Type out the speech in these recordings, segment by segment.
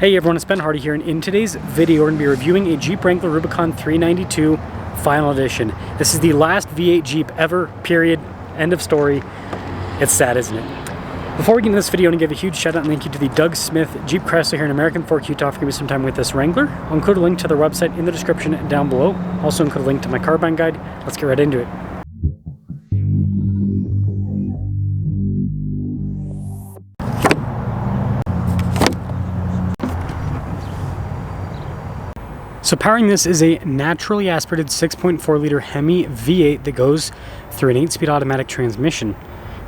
Hey everyone, it's Ben Hardy here, and in today's video we're going to be reviewing a Jeep Wrangler Rubicon 392 Final Edition. This is the last V8 Jeep ever, period, end of story. It's sad, isn't it? Before we get into this video, I want to give a huge shout out and thank you to the Doug Smith Jeep Chrysler here in American Fork, Utah for giving me some time with this Wrangler. I'll include a link to their website in the description down below. Also include a link to my car buying guide. Let's get right into it. So powering this is a naturally aspirated 6.4 liter Hemi V8 that goes through an 8-speed automatic transmission.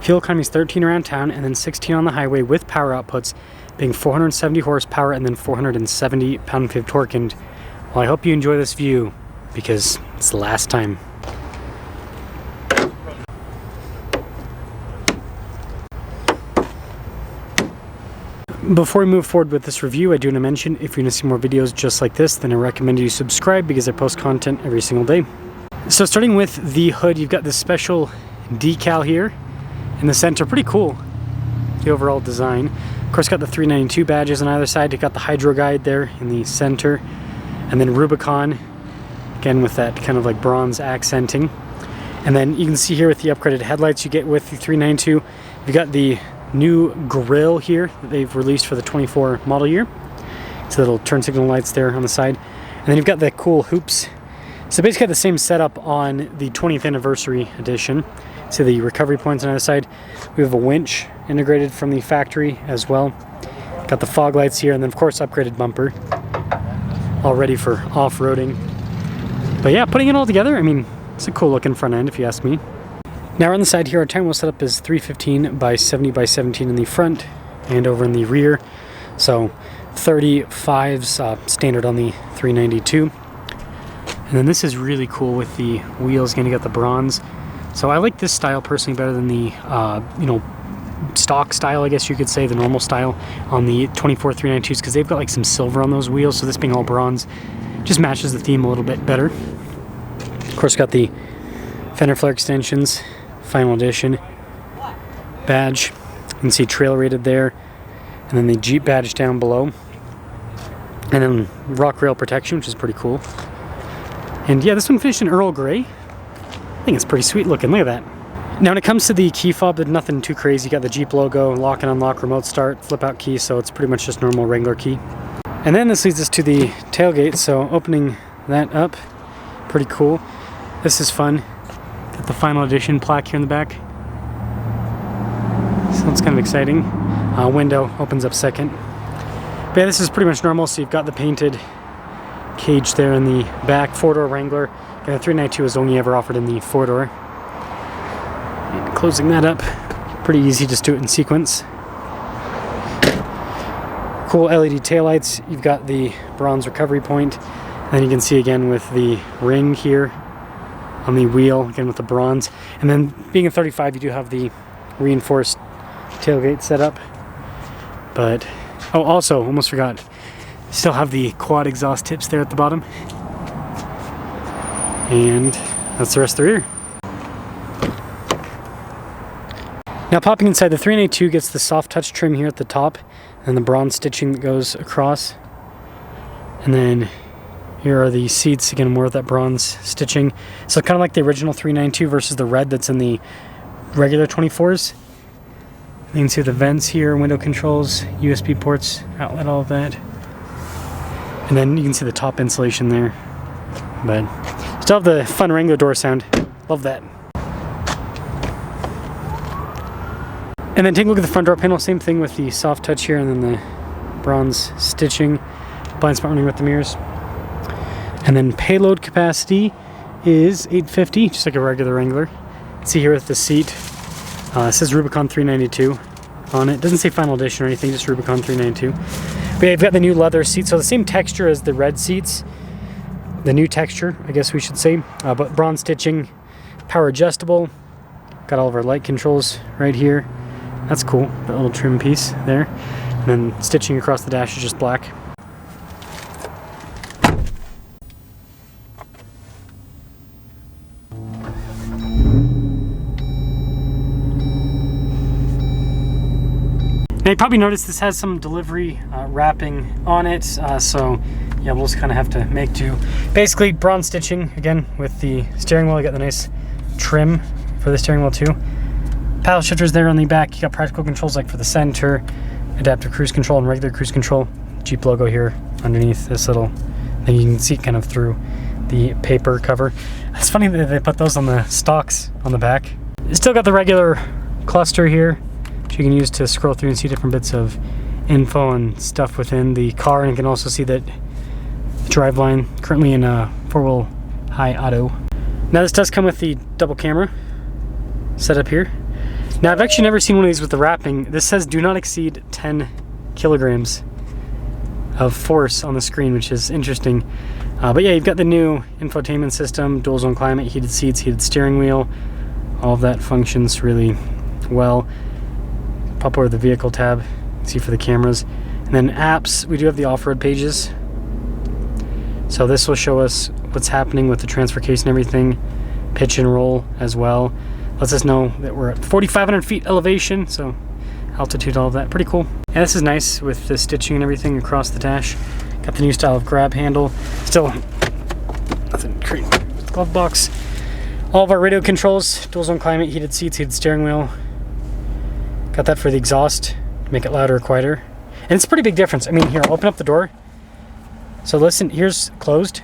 Fuel economy is 13 around town and then 16 on the highway, with power outputs being 470 horsepower and then 470 pound-feet of torque. And well, I hope you enjoy this view because it's the last time. Before we move forward with this review, I do want to mention, if you want to see more videos just like this, then I recommend you subscribe because I post content every single day. So starting with the hood, you've got this special decal here in the center. Pretty cool, the overall design. Of course, got the 392 badges on either side. You got the Hydro Guide there in the center, and then Rubicon, again with that kind of like bronze accenting. And then you can see here with the upgraded headlights you get with the 392, you got the new grille here that they've released for the 24 model year. So little turn signal lights there on the side. And then you've got the cool hoops. So basically the same setup on the 20th anniversary edition. So the recovery points on the other side. We have a winch integrated from the factory as well. Got the fog lights here, and then of course upgraded bumper. All ready for off-roading. But yeah, putting it all together, I mean, it's a cool looking front end if you ask me. Now on the side here, our tire wheel setup is 315 by 70 by 17 in the front and over in the rear. So 35s standard on the 392. And then this is really cool with the wheels. Again, you got the bronze. So I like this style personally better than the stock style, I guess you could say, the normal style on the 24 392s, because they've got like some silver on those wheels. So this being all bronze just matches the theme a little bit better. Of course, got the fender flare extensions. Final Edition badge. You can see trail rated there, and then the Jeep badge down below, and then rock rail protection, which is pretty cool. And yeah, this one finished in Earl Grey. I think it's pretty sweet looking. Look at that. Now when it comes to the key fob, there's nothing too crazy. You got the Jeep logo, lock and unlock, remote start, flip out key, so it's pretty much just normal Wrangler key. And then this leads us to the tailgate, so opening that up, pretty cool. This is fun. Got the Final Edition plaque here in the back. So that's kind of exciting. Window opens up second. But yeah, this is pretty much normal. So you've got the painted cage there in the back. 4-door Wrangler. And the 392 is only ever offered in the 4-door. And closing that up. Pretty easy, just do it in sequence. Cool LED taillights. You've got the bronze recovery point. And then you can see again with the ring here on the wheel, again with the bronze. And then being a 35, you do have the reinforced tailgate setup. But, oh, also, almost forgot, still have the quad exhaust tips there at the bottom. And that's the rest of the rear. Now popping inside, the 392 gets the soft touch trim here at the top, and the bronze stitching that goes across. And then here are the seats, again more of that bronze stitching. So kind of like the original 392 versus the red that's in the regular 24s. You can see the vents here, window controls, USB ports, outlet, all of that. And then you can see the top insulation there. But still have the fun Wrangler door sound. Love that. And then take a look at the front door panel. Same thing with the soft touch here and then the bronze stitching. Blind spot running with the mirrors. And then payload capacity is 850, just like a regular Wrangler. See here with the seat, it says Rubicon 392 on it. Doesn't say Final Edition or anything, just Rubicon 392. But yeah, you've got the new leather seats, so the same texture as the red seats. The new texture, I guess we should say. But bronze stitching, power adjustable. Got all of our light controls right here. That's cool, that little trim piece there. And then stitching across the dash is just black. Now you probably noticed this has some delivery wrapping on it, so yeah, we'll just kind of have to make do. Basically, bronze stitching again with the steering wheel. You got the nice trim for the steering wheel too. Paddle shifters there on the back. You got practical controls like for the center, adaptive cruise control and regular cruise control. Jeep logo here underneath this little thing. You can see kind of through the paper cover. It's funny that they put those on the stalks on the back. It's still got the regular cluster here, which you can use to scroll through and see different bits of info and stuff within the car. And you can also see that driveline currently in a 4-wheel high auto. Now this does come with the double camera setup here. Now I've actually never seen one of these with the wrapping. This says do not exceed 10 kilograms of force on the screen, which is interesting. But yeah, you've got the new infotainment system, dual zone climate, heated seats, heated steering wheel. All of that functions really well. Pop over the vehicle tab, see for the cameras. And then apps, we do have the off-road pages. So this will show us what's happening with the transfer case and everything. Pitch and roll as well. Lets us know that we're at 4,500 feet elevation, so altitude, all of that. Pretty cool. And this is nice with the stitching and everything across the dash. Got the new style of grab handle. Still nothing crazy with the glove box. All of our radio controls, dual zone climate, heated seats, heated steering wheel. Got that for the exhaust to make it louder or quieter. And it's a pretty big difference. I mean, here, I'll open up the door. So listen, here's closed.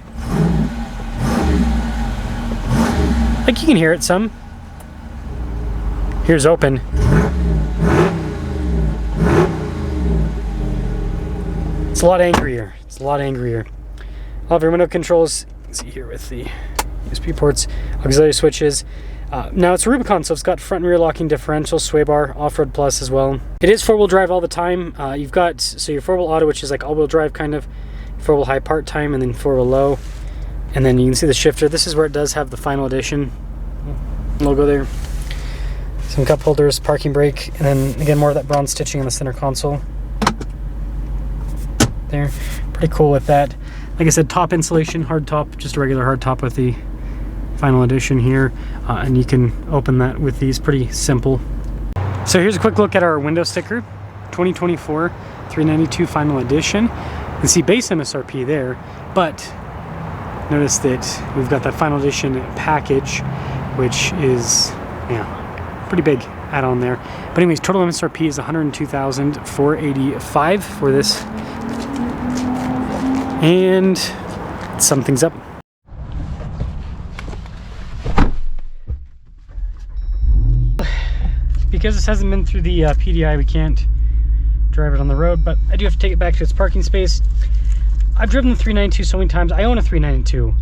Like you can hear it some. Here's open. It's a lot angrier. It's a lot angrier. All of your window controls, you can see here with the USB ports, auxiliary switches. Now it's a Rubicon, so it's got front and rear locking differential, sway bar, off-road plus as well. It is 4-wheel drive all the time. You've got, so your 4-wheel auto, which is like all-wheel drive kind of, 4-wheel high part time, and then 4-wheel low. And then you can see the shifter. This is where it does have the final edition logo there. Some cup holders, parking brake, and then again more of that bronze stitching on the center console. There, pretty cool with that. Like I said, top insulation, hard top, just a regular hard top with the final edition here, and you can open that with these, pretty simple. So here's a quick look at our window sticker, 2024 392 final edition. You can see base MSRP there, but notice that we've got that final edition package, which is, yeah, pretty big add-on there. But anyways, total MSRP is $102,485 for this. And sum things up. Because this hasn't been through the PDI, we can't drive it on the road, but I do have to take it back to its parking space. I've driven the 392 so many times. I own a 392.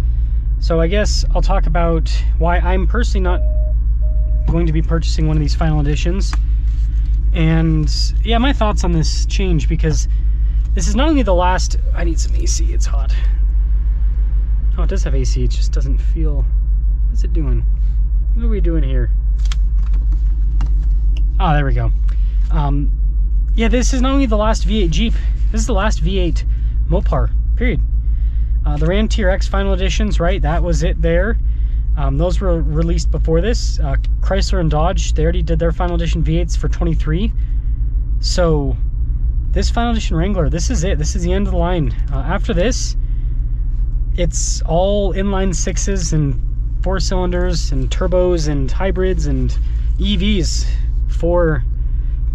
So I guess I'll talk about why I'm personally not going to be purchasing one of these final editions. And yeah, my thoughts on this change, because this is not only the last... I need some AC, it's hot. Oh, it does have AC, it just doesn't feel... What's it doing? What are we doing here? Oh, there we go. Yeah, this is not only the last V8 Jeep, this is the last V8 Mopar, period. The Ram TRX final editions, right? That was it there. Those were released before this. Chrysler and Dodge, they already did their final edition V8s for 23. So this final edition Wrangler, this is it. This is the end of the line. After this, it's all inline 6s and 4 cylinders and turbos and hybrids and EVs for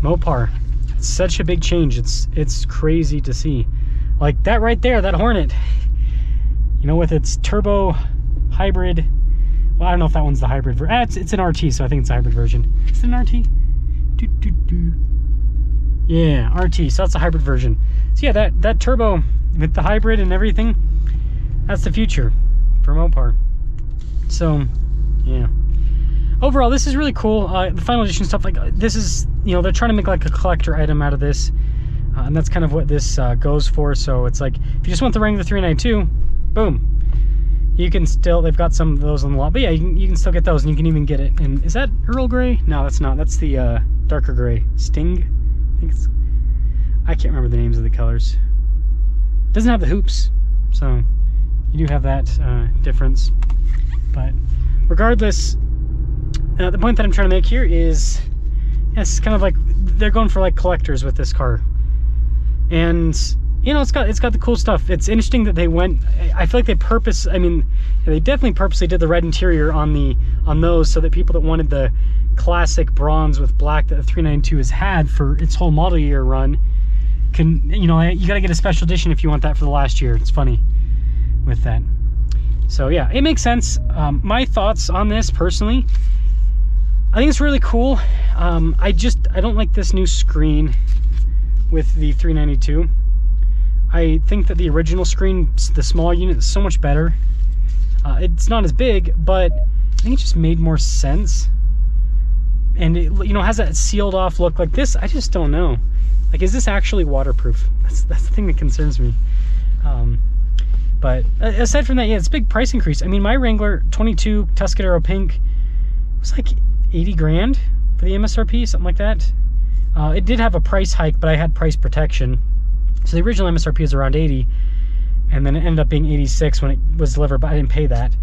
Mopar. It's such a big change. It's crazy to see. Like that right there, that Hornet, you know, with its turbo hybrid. Well, I don't know if that one's the hybrid version. It's an RT, so I think it's a hybrid version. Is it an RT? Yeah, RT, so that's a hybrid version. So yeah, that turbo with the hybrid and everything, that's the future for Mopar. So, yeah. Overall, this is really cool. The final edition stuff, like this is, you know, they're trying to make like a collector item out of this. And that's kind of what this goes for. So it's like, if you just want the Wrangler 392, boom. You can still, they've got some of those on the lot, but yeah, you can still get those, and you can even get it. And is that Earl Grey? No, that's not. That's the darker gray. Sting? I think it's, I can't remember the names of the colors. It doesn't have the hoops, so you do have that difference. But regardless, the point that I'm trying to make here is, yeah, it's kind of like they're going for like collectors with this car. And you know, it's got the cool stuff. It's interesting that they went, I feel like they definitely purposely did the red interior on those, so that people that wanted the classic bronze with black that the 392 has had for its whole model year run can, you know, you gotta get a special edition if you want that for the last year. It's funny with that. So yeah, it makes sense. My thoughts on this personally, I think it's really cool. I don't like this new screen with the 392. I think that the original screen, the small unit, is so much better. It's not as big, but I think it just made more sense. And it, you know, has that sealed off look. Like this, I just don't know. Like, is this actually waterproof? That's the thing that concerns me. But aside from that, yeah, it's a big price increase. I mean, my Wrangler 22 Tuscadero Pink was like 80 grand for the MSRP, something like that. It did have a price hike, but I had price protection. So the original MSRP was around 80, and then it ended up being 86 when it was delivered, but I didn't pay that.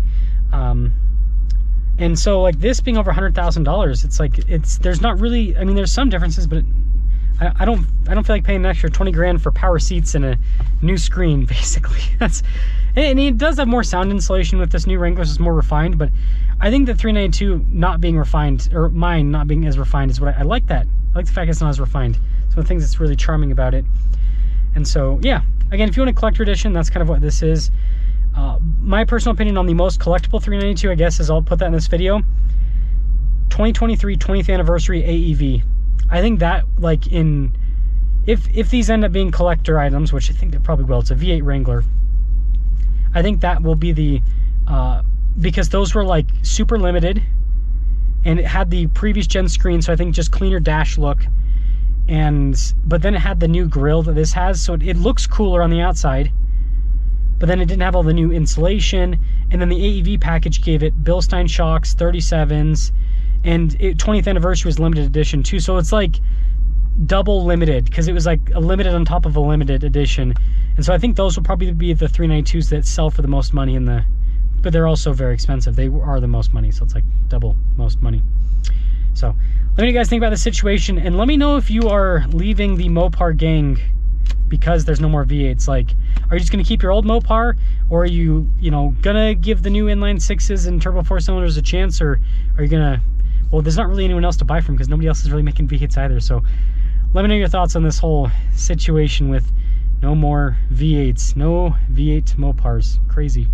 And so like this being over $100,000, it's like, there's not really, I mean, there's some differences, but I don't feel like paying an extra 20 grand for power seats and a new screen, basically. And it does have more sound insulation with this new Wrangler, so it's more refined, but I think the 392 not being refined, or mine not being as refined, is what I like that. I like the fact it's not as refined. So the things that's really charming about it. And so, yeah, again, if you want a collector edition, that's kind of what this is. My personal opinion on the most collectible 392, I guess, is I'll put that in this video. 2023 20th anniversary AEV. I think that, like, if these end up being collector items, which I think they probably will, it's a V8 Wrangler. I think that will be the, because those were like super limited, and it had the previous gen screen, so I think just cleaner dash look. But then it had the new grille that this has, so it looks cooler on the outside, but then it didn't have all the new insulation. And then the AEV package gave it Bilstein shocks, 37s, and 20th anniversary was limited edition too. So it's like double limited, because it was like a limited on top of a limited edition. And so I think those will probably be the 392s that sell for the most money but they're also very expensive. They are the most money, so it's like double most money. So let me know what you guys think about the situation, and let me know if you are leaving the Mopar gang because there's no more V8s. Like, are you just gonna keep your old Mopar, or are you gonna give the new inline 6s and turbo 4 cylinders a chance, or are you gonna, well, there's not really anyone else to buy from because nobody else is really making V8s either. So let me know your thoughts on this whole situation with no more V8s, no V8 Mopars. Crazy.